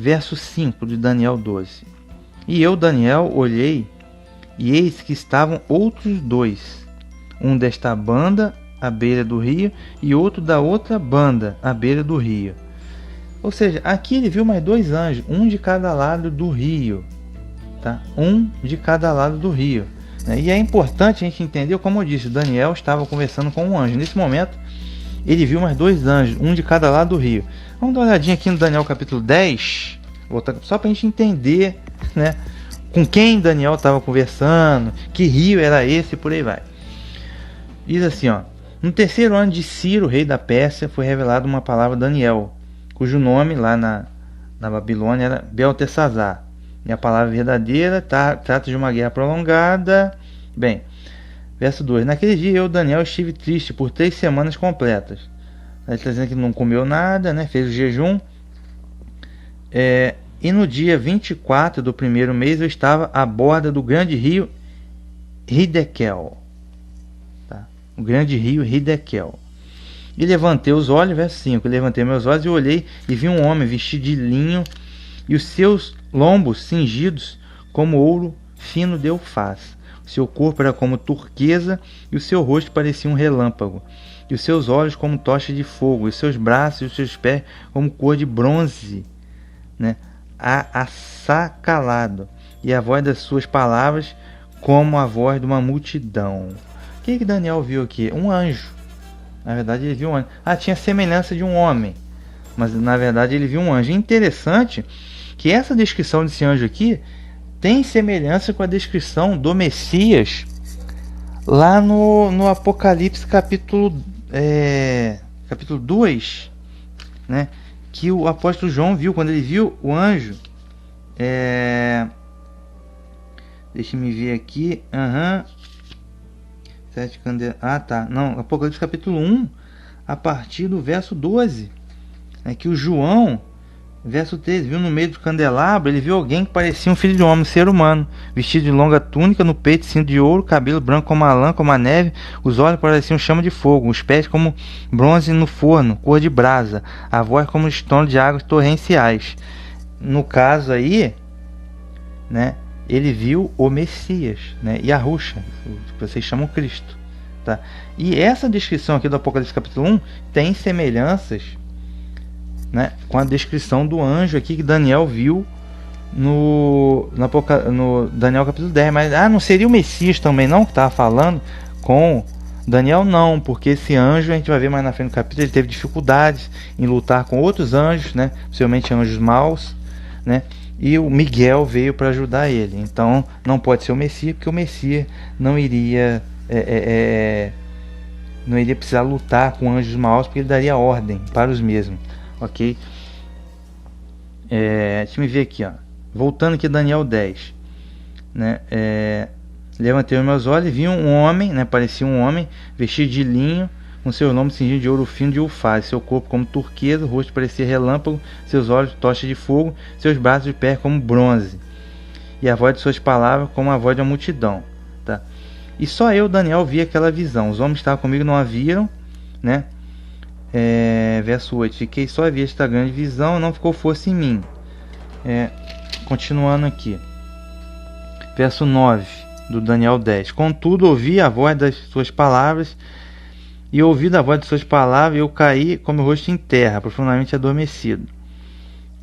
Verso 5 de Daniel 12. E eu, Daniel, olhei, e eis que estavam outros dois, um desta banda à beira do rio, e outro da outra banda à beira do rio. Ou seja, aqui ele viu mais dois anjos, um de cada lado do rio. Tá? Um de cada lado do rio. E é importante a gente entender, como eu disse, Daniel estava conversando com um anjo. Nesse momento, ele viu mais dois anjos, um de cada lado do rio. Vamos dar uma olhadinha aqui no Daniel capítulo 10, só para a gente entender, né, com quem Daniel estava conversando, que rio era esse e por aí vai. Diz assim, ó: no terceiro ano de Ciro, rei da Pérsia, foi revelada uma palavra a Daniel, cujo nome lá na Babilônia era Beltesazar. E a palavra verdadeira trata de uma guerra prolongada. Bem, verso 2. Naquele dia eu, Daniel, estive triste por 3 semanas completas. Ele está dizendo que não comeu nada, né? Fez o jejum. E no dia 24 do primeiro mês eu estava à borda do grande rio Hidekel. Tá? O grande rio Hidekel. E levantei os olhos, verso 5. Levantei meus olhos e olhei e vi um homem vestido de linho e os seus lombos cingidos como ouro fino de Eufaz. O seu corpo era como turquesa e o seu rosto parecia um relâmpago. E os seus olhos como tocha de fogo, e os seus braços e os seus pés como cor de bronze, né, assacalado. E a voz das suas palavras como a voz de uma multidão. O que Daniel viu aqui? Um anjo. Na verdade ele viu um anjo. Tinha semelhança de um homem, mas na verdade ele viu um anjo. Interessante que essa descrição desse anjo aqui tem semelhança com a descrição do Messias lá no Apocalipse capítulo 2, né? Que o apóstolo João viu quando ele viu o anjo. Deixa me ver aqui. 7 candelas. Não, Apocalipse capítulo 1, a partir do verso 12. Que o João, verso 13, viu no meio do candelabro, ele viu alguém que parecia um filho de homem, um ser humano, vestido de longa túnica, no peito cinto de ouro, cabelo branco como a lã, como a neve, os olhos pareciam chama de fogo, os pés como bronze no forno, cor de brasa, a voz como estrondo de águas torrenciais. No caso aí, né, ele viu o Messias, né, Yahushua, que vocês chamam Cristo. Tá? E essa descrição aqui do Apocalipse capítulo 1 tem semelhanças, né, com a descrição do anjo aqui que Daniel viu no Daniel capítulo 10. Mas não seria o Messias também não que estava falando com Daniel? Não, porque esse anjo, a gente vai ver mais na frente do capítulo, ele teve dificuldades em lutar com outros anjos, né, possivelmente anjos maus, né, e o Miguel veio para ajudar ele. Então não pode ser o Messias, porque o Messias não iria precisar lutar com anjos maus, porque ele daria ordem para os mesmos. Ok? Deixa eu ver aqui, ó. Voltando aqui a Daniel 10, né? Levantei os meus olhos e vi um homem, né? Parecia um homem vestido de linho, com seu nome cingido de ouro fino de Eufaz, seu corpo como turquesa, o rosto parecia relâmpago, seus olhos tocha de fogo, seus braços de pé como bronze, e a voz de suas palavras como a voz de uma multidão. Tá? E só eu, Daniel, vi aquela visão. Os homens que estavam comigo não a viram, né? Verso 8. Fiquei só a ver esta grande visão, não ficou força em mim. Continuando aqui. Verso 9 do Daniel 10. Contudo, ouvi a voz das suas palavras, e ouvindo a voz de suas palavras, eu caí com meu rosto em terra, profundamente adormecido.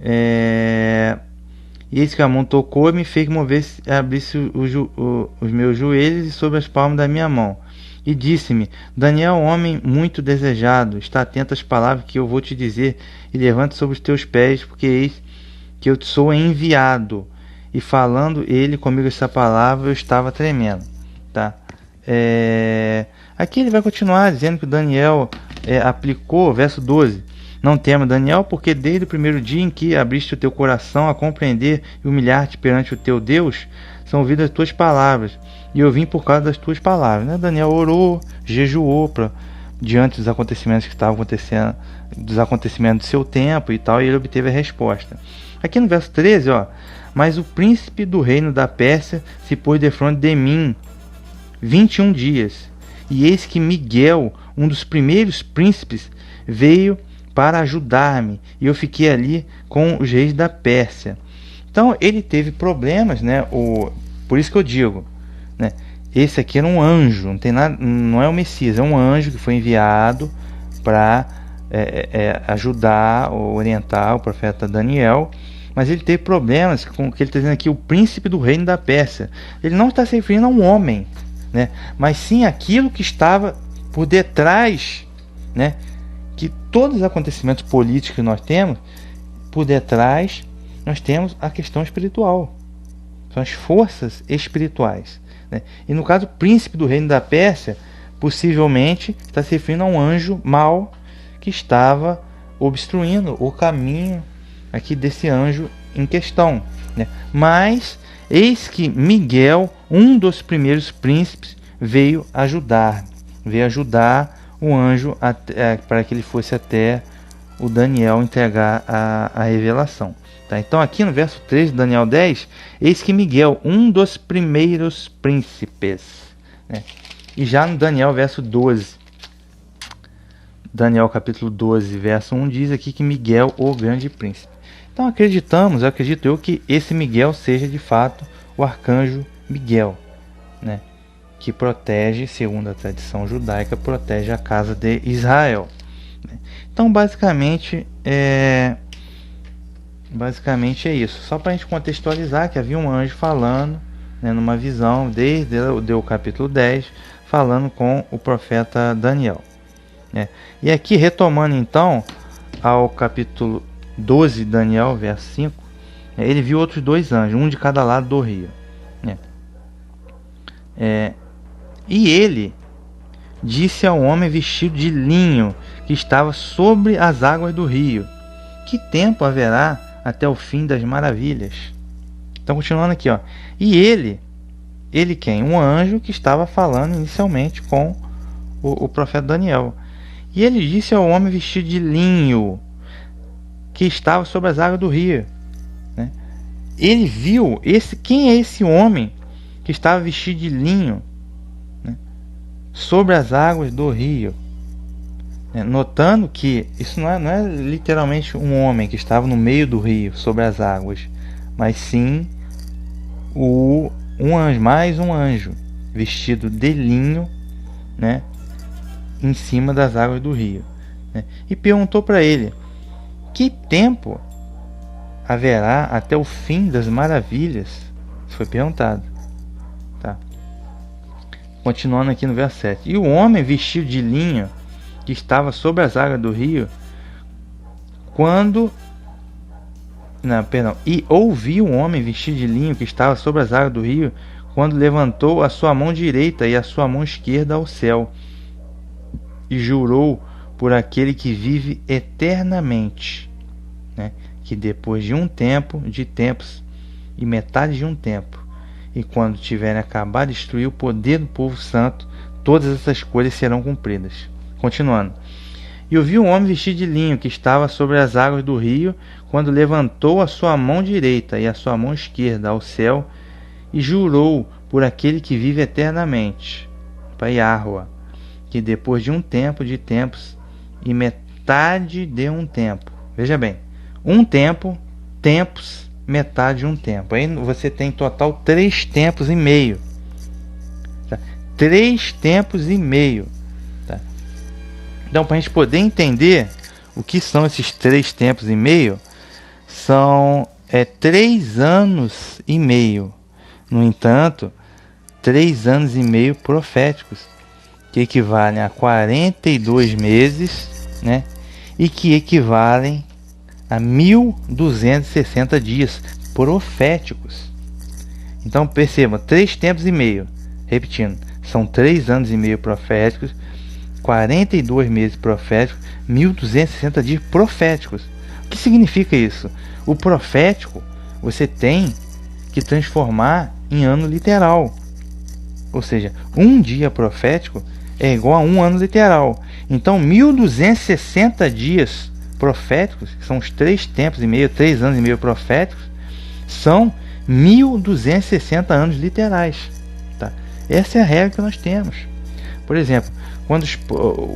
E eis que a mão tocou e me fez mover, abrisse os meus joelhos e sobre as palmas da minha mão. E disse-me: Daniel, homem muito desejado, está atento às palavras que eu vou te dizer, e levante sobre os teus pés, porque eis que eu te sou enviado. E falando ele comigo essa palavra, eu estava tremendo. Tá? Aqui ele vai continuar dizendo que Daniel aplicou, verso 12: Não temas, Daniel, porque desde o primeiro dia em que abriste o teu coração a compreender e humilhar-te perante o teu Deus, são ouvidas as tuas palavras, e eu vim por causa das tuas palavras. Né? Daniel orou, jejuou diante dos acontecimentos que estavam acontecendo, dos acontecimentos do seu tempo e tal, e ele obteve a resposta. Aqui no verso 13, ó: Mas o príncipe do reino da Pérsia se pôs defronte de mim 21 dias, e eis que Miguel, um dos primeiros príncipes, veio para ajudar-me, e eu fiquei ali com os reis da Pérsia. Então ele teve problemas, né? Por isso que eu digo, né? Esse aqui era um anjo, não tem nada, não é o Messias, é um anjo que foi enviado para ajudar ou orientar o profeta Daniel, mas ele teve problemas com o que ele está dizendo aqui, o príncipe do reino da Pérsia. Ele não está se referindo a um homem, né? Mas sim aquilo que estava por detrás, né? Que todos os acontecimentos políticos que nós temos, por detrás nós temos a questão espiritual, são as forças espirituais, né? E no caso, o príncipe do reino da Pérsia possivelmente está se referindo a um anjo mau que estava obstruindo o caminho aqui desse anjo em questão, né? Mas eis que Miguel, um dos primeiros príncipes, veio ajudar o anjo para que ele fosse até o Daniel entregar a revelação. Tá? Então aqui no verso 3 de Daniel 10, eis que Miguel, um dos primeiros príncipes, né? E já no Daniel verso 12, Daniel capítulo 12, verso 1, diz aqui que Miguel, o grande príncipe. Então acredito eu que esse Miguel seja de fato o arcanjo Miguel, né? Que protege, segundo a tradição judaica, protege a casa de Israel. Então basicamente é isso. Só para a gente contextualizar que havia um anjo falando, né, numa visão desde o capítulo 10, falando com o profeta Daniel, né? E aqui retomando então ao capítulo 12 de Daniel, verso 5, ele viu outros dois anjos, um de cada lado do rio, né? E ele disse ao homem vestido de linho que estava sobre as águas do rio: que tempo haverá até o fim das maravilhas? Então continuando aqui, ó. E ele quem? Um anjo que estava falando inicialmente com o profeta Daniel. E ele disse ao homem vestido de linho que estava sobre as águas do rio, né? Ele viu quem é esse homem que estava vestido de linho, né, sobre as águas do rio, né? Notando que isso não é literalmente um homem que estava no meio do rio sobre as águas, mas sim mais um anjo vestido de linho, né, em cima das águas do rio, né? E perguntou para ele: que tempo haverá até o fim das maravilhas? Foi perguntado, tá? Continuando aqui no verso 7. E o homem vestido de linho que estava sobre as águas do rio, e ouviu um homem vestido de linho que estava sobre as águas do rio, quando levantou a sua mão direita e a sua mão esquerda ao céu, e jurou por aquele que vive eternamente, né, que depois de um tempo, de tempos e metade de um tempo, e quando tiverem acabado de destruir o poder do povo santo, todas essas coisas serão cumpridas. Continuando. E ouviu um homem vestido de linho que estava sobre as águas do rio, quando levantou a sua mão direita e a sua mão esquerda ao céu, e jurou por aquele que vive eternamente, para Yahweh, que depois de um tempo, de tempos e metade de um tempo. Veja bem, um tempo, tempos, metade de um tempo. Aí você tem em total 3 tempos e meio. Tá? 3 tempos e meio. Tá? Então, para a gente poder entender o que são esses 3 tempos e meio, são 3 anos e meio. No entanto, 3 anos e meio proféticos, que equivalem a 42 meses, né? E que equivalem a 1260 dias proféticos. Então percebam, 3 tempos e meio, repetindo, são 3 anos e meio proféticos, 42 meses proféticos, 1260 dias proféticos. O que significa isso? O profético você tem que transformar em ano literal, ou seja, um dia profético é igual a um ano literal. Então 1260 dias proféticos, que são os 3 tempos e meio, 3 anos e meio proféticos, são 1260 anos literais, tá? Essa é a regra que nós temos. Por exemplo, quando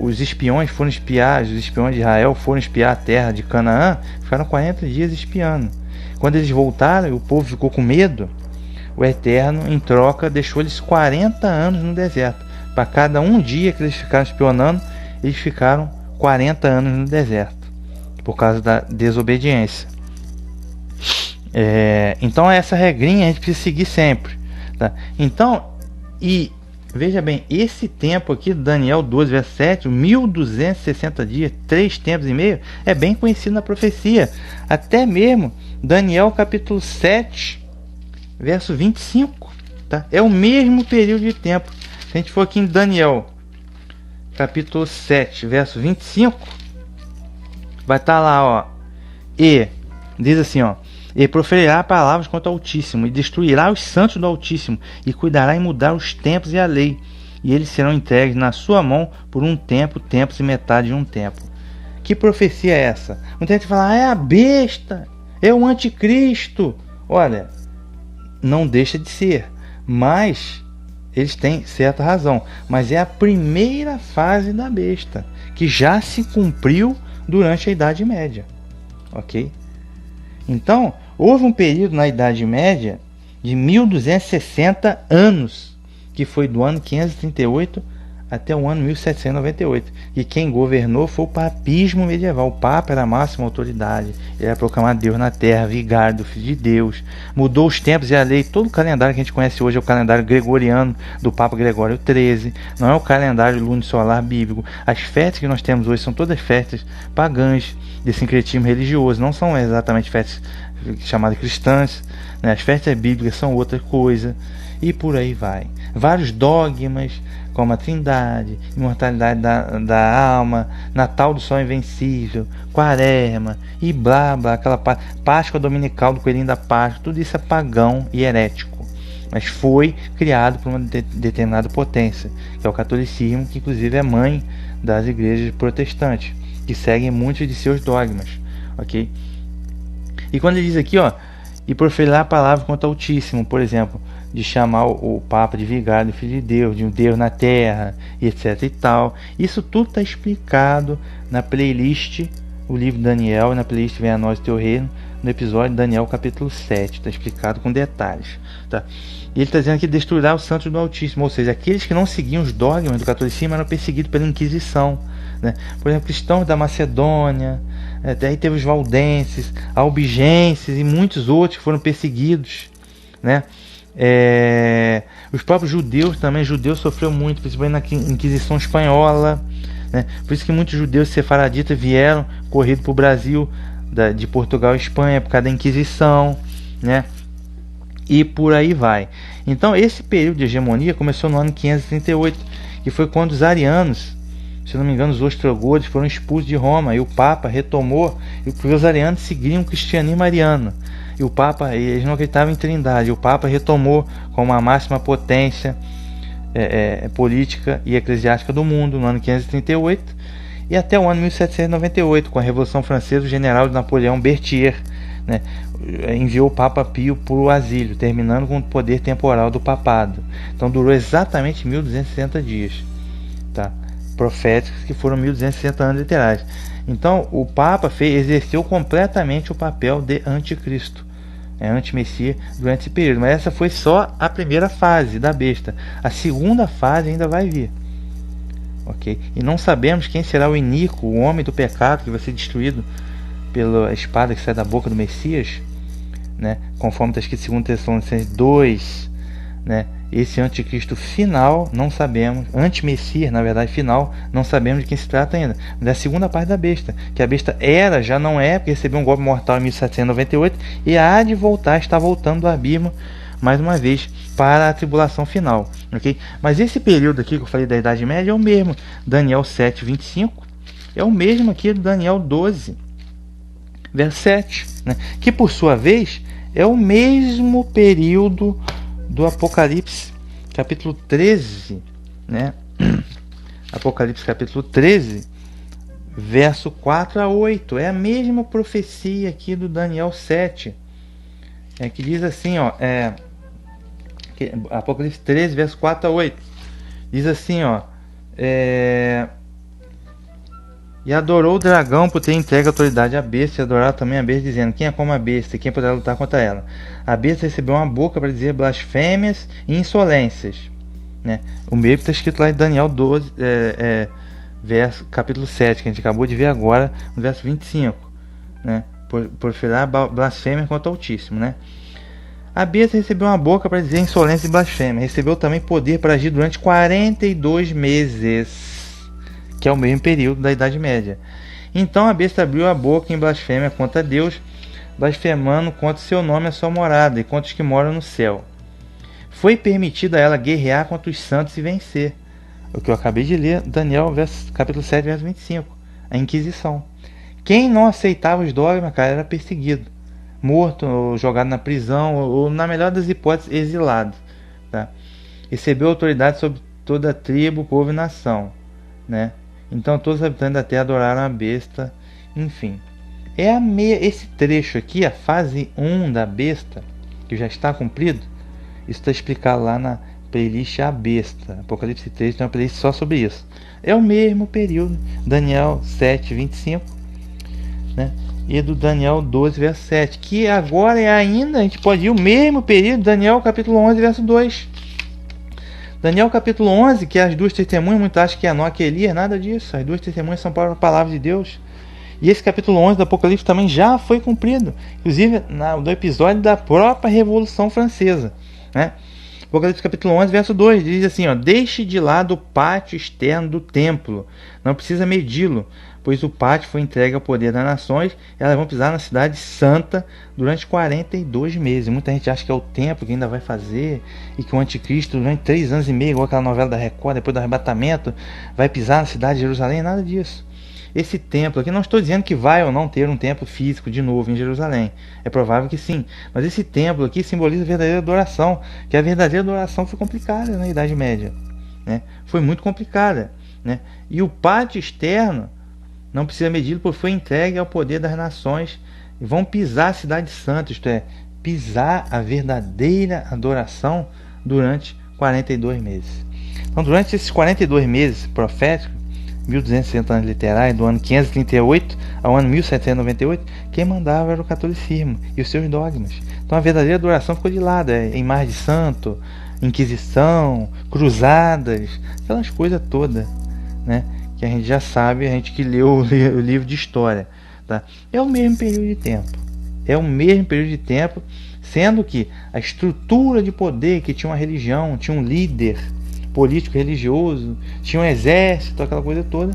os espiões foram espiar, os espiões de Israel foram espiar a terra de Canaã, ficaram 40 dias espiando. Quando eles voltaram e o povo ficou com medo, o Eterno, em troca, deixou eles 40 anos no deserto. Para cada um dia que eles ficaram espionando, eles ficaram 40 anos no deserto, por causa da desobediência. Então essa regrinha a gente precisa seguir sempre, tá? Então, e veja bem, esse tempo aqui, Daniel 12, verso 7, 1260 dias, 3 tempos e meio, é bem conhecido na profecia. Até mesmo Daniel capítulo 7, verso 25, tá? É o mesmo período de tempo. Se a gente for aqui em Daniel capítulo 7, verso 25, vai estar lá, ó, e diz assim, ó: e proferirá palavras contra o Altíssimo, e destruirá os santos do Altíssimo, e cuidará em mudar os tempos e a lei, e eles serão entregues na sua mão por um tempo, tempos e metade de um tempo. Que profecia é essa? Muita gente fala, é a besta, é o anticristo. Olha, não deixa de ser, mas eles têm certa razão, mas é a primeira fase da besta, que já se cumpriu durante a Idade Média, ok? Então, houve um período na Idade Média de 1260 anos, que foi do ano 538 até o ano 1798. E quem governou foi o papismo medieval. O Papa era a máxima autoridade. Ele era proclamado Deus na terra, vigário do Filho de Deus. Mudou os tempos e a lei. Todo o calendário que a gente conhece hoje é o calendário gregoriano do Papa Gregório XIII. Não é o calendário lunisolar bíblico. As festas que nós temos hoje são todas festas pagãs, de sincretismo religioso. Não são exatamente festas chamadas cristãs, né? As festas bíblicas são outra coisa. E por aí vai. Vários dogmas, como a Trindade, imortalidade da alma, Natal do Sol Invencível, Quaresma e blá blá, aquela Páscoa Dominical do Coelhinho da Páscoa, tudo isso é pagão e herético, mas foi criado por uma determinada potência, que é o catolicismo, que inclusive é mãe das igrejas protestantes, que seguem muitos de seus dogmas, ok? E quando ele diz aqui, ó, e proferirá a palavra contra o Altíssimo, por exemplo, de chamar o Papa de vigário do Filho de Deus, de um Deus na terra, etc e tal. Isso tudo está explicado na playlist O Livro de Daniel, e na playlist Venha a Nós o Teu Reino, no episódio de Daniel capítulo 7. Está explicado com detalhes, tá? E ele está dizendo que destruirá os santos do Altíssimo, ou seja, aqueles que não seguiam os dogmas do catolicismo eram perseguidos pela Inquisição, né? Por exemplo, cristãos da Macedônia, daí teve os valdenses, albigenses e muitos outros que foram perseguidos, né? Os próprios judeus também, judeus sofreu muito, principalmente na Inquisição Espanhola, né? Por isso que muitos judeus sefaraditas vieram corrido para o Brasil, de Portugal e Espanha, por causa da Inquisição, né? E por aí vai. Então esse período de hegemonia começou no ano 538, que foi quando os arianos, se não me engano, os ostrogodos foram expulsos de Roma, e o Papa retomou, porque os arianos seguiam o cristianismo ariano, e o Papa, eles não acreditavam em Trindade, e o Papa retomou como a máxima potência política e eclesiástica do mundo no ano 538, e até o ano 1798, com a Revolução Francesa, o general de Napoleão Berthier, né, enviou o Papa Pio para o asilo, terminando com o poder temporal do papado. Então durou exatamente 1260 dias, tá? Proféticos, que foram 1260 anos literais. Então o Papa exerceu completamente o papel de anticristo, anti-messias, durante esse período. Mas essa foi só a primeira fase da besta. A segunda fase ainda vai vir, ok? E não sabemos quem será o iníquo, o homem do pecado, que vai ser destruído pela espada que sai da boca do Messias, né? Conforme está escrito em 2 Tessalonicenses 2, né? Esse anticristo final, não sabemos, anti-messias, na verdade, final, não sabemos de quem se trata ainda. Mas é a segunda parte da besta, que a besta era, já não é, porque recebeu um golpe mortal em 1798, e há de voltar, está voltando do abismo, mais uma vez, para a tribulação final, ok? Mas esse período aqui que eu falei da Idade Média é o mesmo, Daniel 7, 25, é o mesmo aqui do Daniel 12, verso 7, né? Que por sua vez é o mesmo período do Apocalipse capítulo 13, né? Apocalipse capítulo 13, verso 4 a 8, é a mesma profecia aqui do Daniel 7, que diz assim, ó, Apocalipse 13, verso 4 a 8, diz assim, ó: E adorou o dragão por ter entregue a autoridade à besta, e adoraram também a besta, dizendo: quem é como a besta e quem poderá lutar contra ela? A besta recebeu uma boca para dizer blasfêmias e insolências, né? O mesmo está escrito lá em Daniel 12, capítulo 7, que a gente acabou de ver agora, no verso 25, né? Por ferir blasfêmia contra o Altíssimo, né? A besta recebeu uma boca para dizer insolência e blasfêmia. Recebeu também poder para agir durante 42 meses, que é o mesmo período da Idade Média. Então a besta abriu a boca em blasfêmia contra Deus, blasfemando contra seu nome e a sua morada, e contra os que moram no céu. Foi permitido a ela guerrear contra os santos e vencer. O que eu acabei de ler, Daniel, capítulo 7, verso 25. A Inquisição. Quem não aceitava os dogmas, cara, era perseguido, morto, ou jogado na prisão, ou na melhor das hipóteses, exilado. Tá? Recebeu autoridade sobre toda a tribo, povo e nação, né? Então todos os habitantes da terra adoraram a besta. Enfim, esse trecho aqui, a fase 1 da besta, que já está cumprido. Isso está explicado lá na playlist A Besta, Apocalipse 3, tem uma playlist só sobre isso. É o mesmo período, Daniel 7, 25, né? E do Daniel 12, verso 7, que agora é ainda, a gente pode ir o mesmo período, Daniel capítulo 11, verso 2. Daniel capítulo 11, que é as duas testemunhas, muitos acham que é Enoque e Elias, nada disso, as duas testemunhas são para a palavra de Deus. E esse capítulo 11 do Apocalipse também já foi cumprido, inclusive no episódio da própria Revolução Francesa, né? Apocalipse capítulo 11, verso 2, diz assim, ó: deixe de lado o pátio externo do templo, não precisa medi-lo, pois o pátio foi entregue ao poder das nações, e elas vão pisar na cidade santa durante 42 meses. Muita gente acha que é o templo que ainda vai fazer, e que o anticristo durante 3 anos e meio, igual aquela novela da Record, depois do arrebatamento, vai pisar na cidade de Jerusalém. Nada disso. Esse templo aqui, não estou dizendo que vai ou não ter um templo físico de novo em Jerusalém, é provável que sim, mas esse templo aqui simboliza a verdadeira adoração, que a verdadeira adoração foi complicada na Idade Média, né? Foi muito complicada, né? E o pátio externo não precisa medir, porque foi entregue ao poder das nações, e vão pisar a cidade santa, isto é, pisar a verdadeira adoração durante 42 meses. Então, durante esses 42 meses proféticos, 1260 anos literais, do ano 538 ao ano 1798, quem mandava era o catolicismo e os seus dogmas. Então a verdadeira adoração ficou de lado, em Mar de Santo, Inquisição, cruzadas, aquelas coisas todas, né? Que a gente já sabe, a gente que leu o livro de história, tá? É o mesmo período de tempo. É o mesmo período de tempo, sendo que a estrutura de poder que tinha uma religião, tinha um líder político religioso, tinha um exército, aquela coisa toda,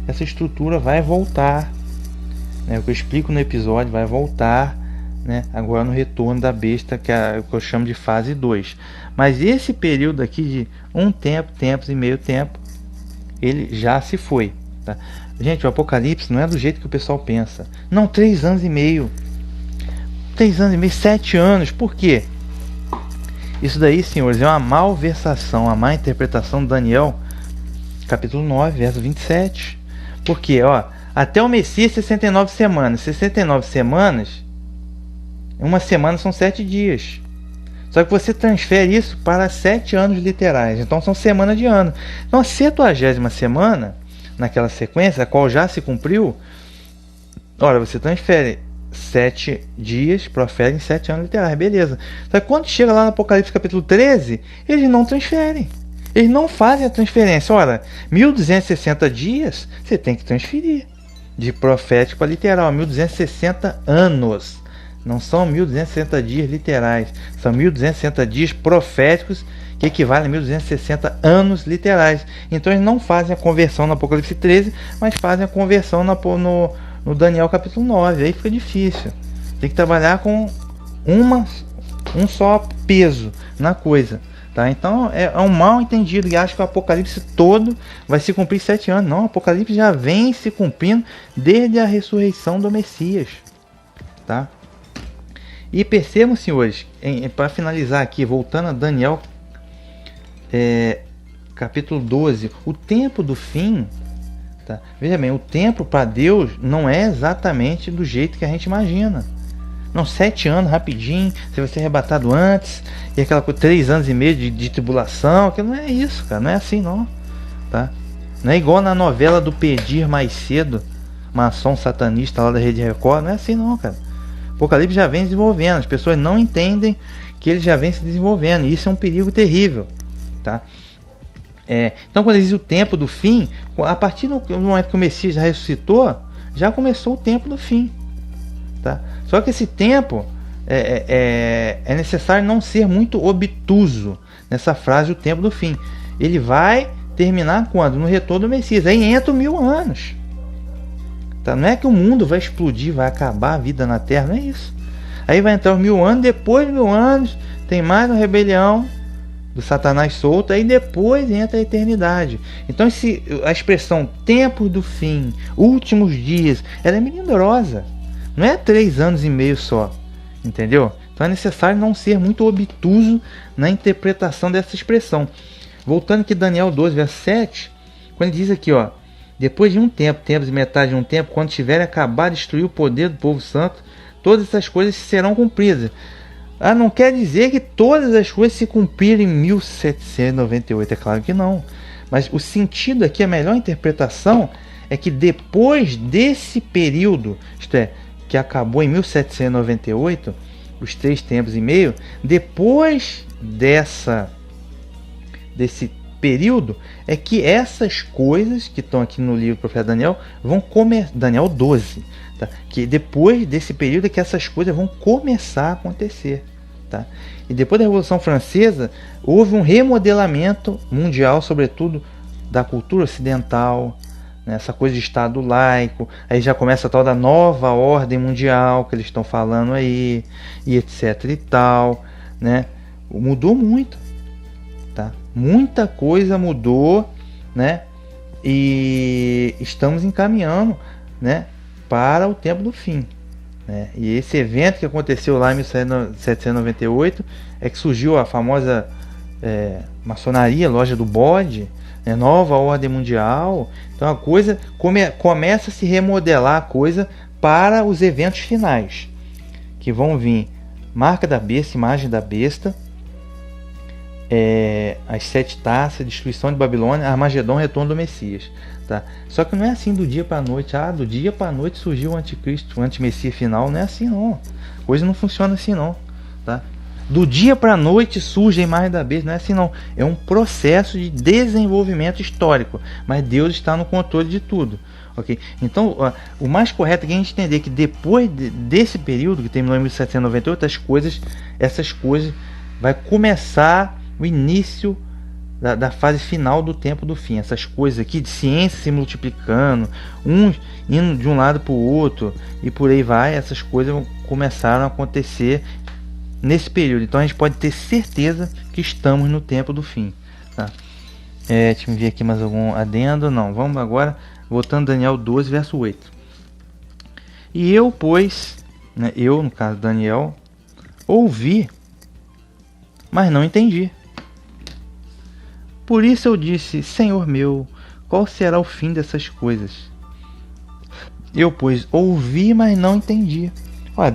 essa estrutura vai voltar, né? O que eu explico no episódio vai voltar, né? Agora no retorno da besta, que é o que eu chamo de fase 2. Mas esse período aqui de tempos e meio tempo, ele já se foi, tá? Gente, o Apocalipse não é do jeito que o pessoal pensa. Não, 3 anos e meio. 3 anos e meio, 7 anos. Por quê? Isso daí, senhores, é uma malversação, uma má interpretação de Daniel, capítulo 9, verso 27. Porque, ó, até o Messias, 69 semanas. 69 semanas, uma semana são 7 dias. Só que você transfere isso para 7 anos literais. Então são semanas de ano. Então a 70ª semana, naquela sequência, a qual já se cumpriu, ora, você transfere 7 dias profetas em 7 anos literais, beleza. Só que quando chega lá no Apocalipse capítulo 13, eles não transferem. Eles não fazem a transferência. Ora, 1260 dias, você tem que transferir. De profético para literal, 1260 anos. Não são 1260 dias literais. São 1260 dias proféticos, que equivalem a 1260 literais. Então eles não fazem a conversão no Apocalipse 13, mas fazem a conversão no Daniel capítulo 9, aí fica difícil. Tem que trabalhar com um só peso na coisa, tá? Então é um mal entendido e acha que o Apocalipse todo vai se cumprir 7 anos. Não, o Apocalipse já vem se cumprindo desde a ressurreição do Messias, tá? E percebam, senhores, para finalizar aqui, voltando a Daniel capítulo 12, o tempo do fim, tá? Veja bem, o tempo para Deus não é exatamente do jeito que a gente imagina. Não, 7 anos rapidinho, você vai ser arrebatado antes, e aquela coisa, 3 anos e meio de tribulação, que não é isso, cara, não é assim não, tá? Não é igual na novela do Pedir Mais Cedo, maçom satanista lá da Rede Record. Não é assim não, cara. Apocalipse já vem desenvolvendo. As pessoas não entendem que ele já vem se desenvolvendo. E isso é um perigo terrível, tá? Então quando diz o tempo do fim, a partir do momento que o Messias já ressuscitou, já começou o tempo do fim, tá? Só que esse tempo é necessário não ser muito obtuso nessa frase, o tempo do fim. Ele vai terminar quando? No retorno do Messias. Aí entra 1000 anos, tá? Não é que o mundo vai explodir, vai acabar a vida na Terra, não é isso. Aí vai entrar os 1000 anos, depois de 1000 anos tem mais uma rebelião do Satanás solto, aí depois entra a eternidade. Então a expressão tempos do fim, últimos dias, ela é melindrosa. Não é 3 anos e meio só, entendeu? Então é necessário não ser muito obtuso na interpretação dessa expressão. Voltando aqui Daniel 12, verso 7, quando ele diz aqui, ó, depois de um tempo, tempos e metade de um tempo, quando tiver acabado de destruir o poder do povo santo, todas essas coisas serão cumpridas. Não quer dizer que todas as coisas se cumpriram em 1798, é claro que não. Mas o sentido aqui, a melhor interpretação, é que depois desse período, isto é, que acabou em 1798, os 3 tempos e meio, depois desse período, é que essas coisas que estão aqui no livro do profeta Daniel vão começar, Daniel 12, tá? Que depois desse período é que essas coisas vão começar a acontecer. Tá? E depois da Revolução Francesa houve um remodelamento mundial, sobretudo da cultura ocidental, né? Essa coisa de Estado laico, aí já começa a tal da nova ordem mundial que eles estão falando aí, e etc e tal, né? Mudou muito, tá? Muita coisa mudou, né? E estamos encaminhando, né, para o tempo do fim. E esse evento que aconteceu lá em 1798 é que surgiu a famosa maçonaria, loja do bode, né, nova ordem mundial. Então a coisa começa a se remodelar, a coisa para os eventos finais, que vão vir marca da besta, imagem da besta, as 7 taças, destruição de Babilônia, Armagedon, retorno do Messias. Tá? Só que não é assim do dia para a noite. Do dia para a noite surgiu o anticristo, o antimessias final. Não é assim não. A coisa não funciona assim não. Tá? Do dia para a noite surge a imagem da besta. Não é assim não. É um processo de desenvolvimento histórico. Mas Deus está no controle de tudo. Okay? Então o mais correto é que a gente entender que depois desse período que terminou em 1798, essas coisas vai começar o início da fase final do tempo do fim. Essas coisas aqui de ciência se multiplicando, uns indo de um lado para o outro e por aí vai, essas coisas começaram a acontecer nesse período. Então a gente pode ter certeza que estamos no tempo do fim. Tá? Deixa eu ver aqui mais algum adendo. Não, vamos agora voltando a Daniel 12, verso 8. E eu, pois, né, eu, no caso Daniel, ouvi, mas não entendi. Por isso eu disse, Senhor meu, qual será o fim dessas coisas? Eu, pois, ouvi, mas não entendi.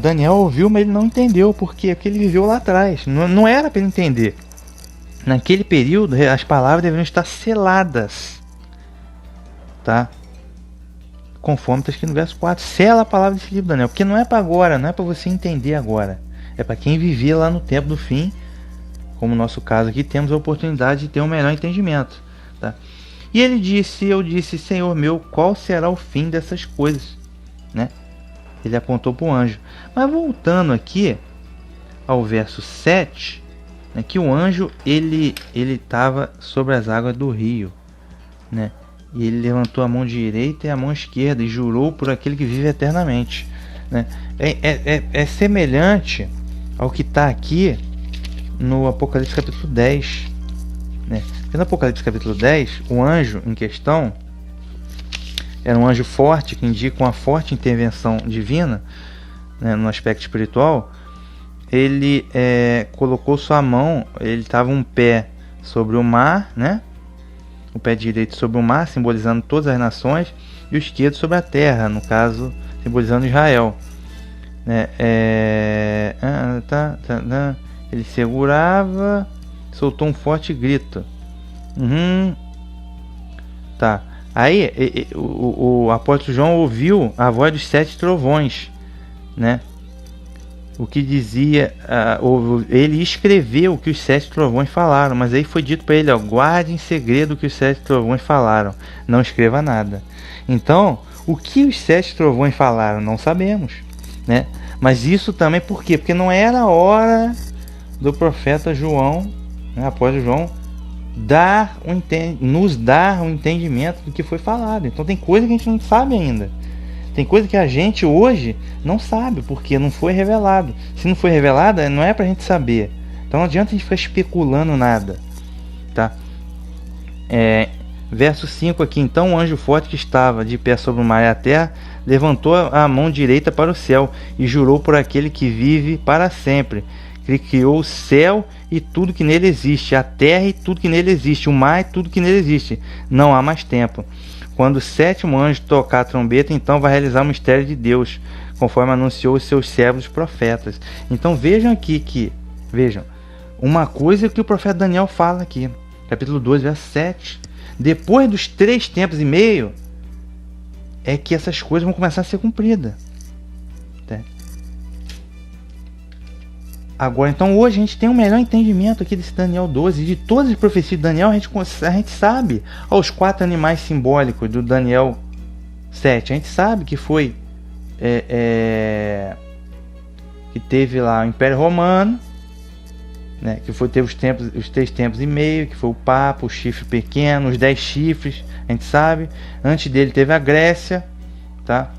Daniel ouviu, mas ele não entendeu. Por quê? Porque ele viveu lá atrás. Não era para ele entender. Naquele período, as palavras deveriam estar seladas. Tá? Conforme está escrito no verso 4. Sela a palavra desse livro, Daniel. Porque não é para agora, não é para você entender agora. É para quem vivia lá no tempo do fim. Como no nosso caso aqui, temos a oportunidade de ter um melhor entendimento. Tá? E ele disse, eu disse, Senhor meu, qual será o fim dessas coisas? Né? Ele apontou para o anjo. Mas voltando aqui ao verso 7, né, que o anjo ele estava sobre as águas do rio. Né? E ele levantou a mão direita e a mão esquerda e jurou por aquele que vive eternamente. Né? É semelhante ao que está aqui no Apocalipse capítulo 10, né? No Apocalipse capítulo 10, o anjo em questão era um anjo forte, que indica uma forte intervenção divina, né, no aspecto espiritual. Ele colocou sua mão, ele estava um pé sobre o mar, né? O pé direito sobre o mar, simbolizando todas as nações, e o esquerdo sobre a terra, no caso, simbolizando Israel. Né? Ele segurava, soltou um forte grito. Tá. Aí o apóstolo João ouviu a voz dos 7 trovões, né? O que dizia, ele escreveu o que os 7 trovões falaram, mas aí foi dito para ele, ó, guarde em segredo o que os 7 trovões falaram, não escreva nada. Então, o que os 7 trovões falaram, não sabemos, né? Mas isso também por quê? Porque não era a hora do profeta João, né, após João, nos dar um entendimento do que foi falado. Então tem coisa que a gente não sabe ainda. Tem coisa que a gente hoje não sabe, porque não foi revelado. Se não foi revelado, não é pra gente saber. Então não adianta a gente ficar especulando nada, tá? Verso 5 aqui. Então o anjo forte que estava de pé sobre o mar e a terra levantou a mão direita para o céu e jurou por aquele que vive para sempre, que criou o céu e tudo que nele existe, a terra e tudo que nele existe, o mar e tudo que nele existe. Não há mais tempo. Quando o 7º anjo tocar a trombeta, então vai realizar o mistério de Deus, conforme anunciou os seus servos profetas. Então vejam aqui vejam, uma coisa que o profeta Daniel fala aqui, capítulo 2, verso 7. Depois dos 3 tempos e meio, é que essas coisas vão começar a ser cumpridas. Tá? Agora, então hoje a gente tem um melhor entendimento aqui desse Daniel 12. De todas as profecias de Daniel, a gente sabe os 4 animais simbólicos do Daniel 7. A gente sabe que foi que teve lá o Império Romano, né, que teve os 3 tempos e meio, que foi o Papa, o chifre pequeno, os 10 chifres, a gente sabe. Antes dele teve a Grécia, tá?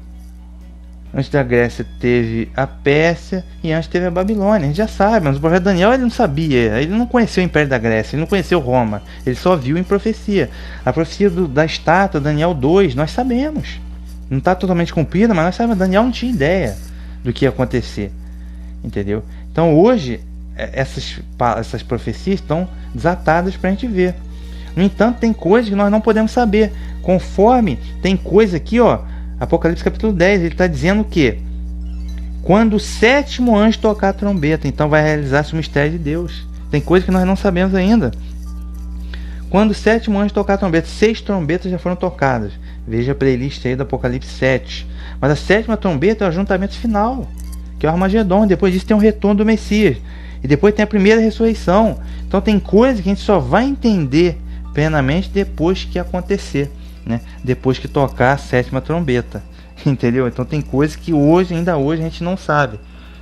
Antes da Grécia teve a Pérsia e antes teve a Babilônia. A gente já sabe, mas o profeta Daniel ele não sabia, ele não conheceu o Império da Grécia, ele não conheceu Roma, ele só viu em profecia. A profecia da estátua, Daniel 2, nós sabemos. Não está totalmente cumprida, mas nós sabemos, Daniel não tinha ideia do que ia acontecer. Entendeu? Então hoje, essas profecias estão desatadas para a gente ver. No entanto, tem coisas que nós não podemos saber. Conforme tem coisa aqui, ó, Apocalipse capítulo 10, ele está dizendo que quando o 7º anjo tocar a trombeta, então vai realizar-se o mistério de Deus. Tem coisa que nós não sabemos ainda. Quando o 7º anjo tocar a trombeta, 6 trombetas já foram tocadas. Veja a playlist aí do Apocalipse 7. Mas a 7ª trombeta é o ajuntamento final, que é o Armagedon. Depois disso tem o retorno do Messias. E depois tem a primeira ressurreição. Então tem coisa que a gente só vai entender plenamente depois que acontecer, né? Depois que tocar a 7ª trombeta. Entendeu? Então tem coisas que ainda hoje a gente não sabe,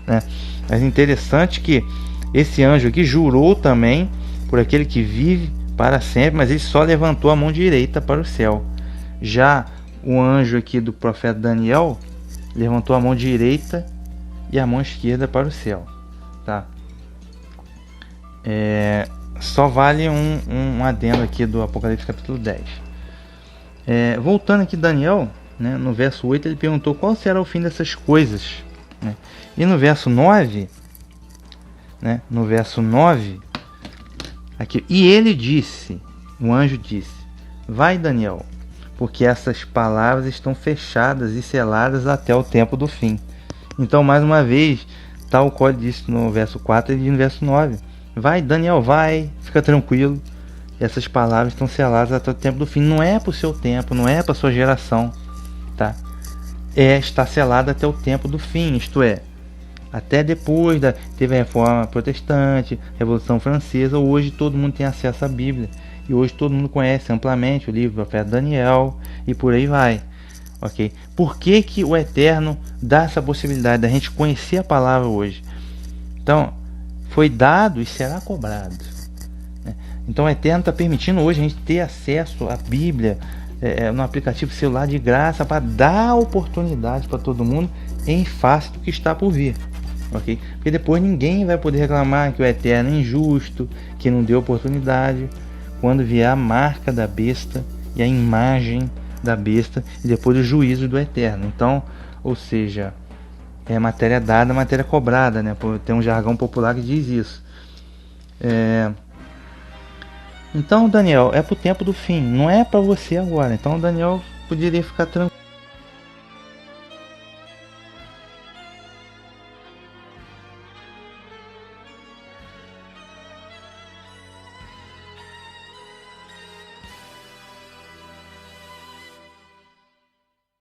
né? Mas interessante que esse anjo aqui jurou também por aquele que vive para sempre, mas ele só levantou a mão direita para o céu. Já o anjo aqui do profeta Daniel levantou a mão direita e a mão esquerda para o céu, tá? Só vale um adendo aqui do Apocalipse capítulo 10. Voltando aqui Daniel, né, no verso 8 ele perguntou qual será o fim dessas coisas, né? E no verso 9, né, aqui, e ele disse, o anjo disse, vai Daniel, porque essas palavras estão fechadas e seladas até o tempo do fim. Então mais uma vez, tal qual ele disse no verso 4, ele diz no verso 9, vai Daniel, vai, fica tranquilo, essas palavras estão seladas até o tempo do fim. Não é para o seu tempo, não é para a sua geração, tá? Está selada até o tempo do fim, isto é, até depois teve a Reforma Protestante, Revolução Francesa. Hoje todo mundo tem acesso à Bíblia e hoje todo mundo conhece amplamente o livro do profeta Daniel e por aí vai, ok? Por que o Eterno dá essa possibilidade da gente conhecer a palavra hoje? Então, foi dado e será cobrado, né? Então o Eterno está permitindo hoje a gente ter acesso à Bíblia no aplicativo celular de graça, para dar oportunidade para todo mundo em face do que está por vir, ok? Porque depois ninguém vai poder reclamar que o Eterno é injusto, que não deu oportunidade, quando vier a marca da besta e a imagem da besta e depois o juízo do Eterno. Então, ou seja, é matéria dada, matéria cobrada, né? Tem um jargão popular que diz isso. Então, Daniel, é pro tempo do fim, não é para você agora. Então, Daniel poderia ficar tranquilo.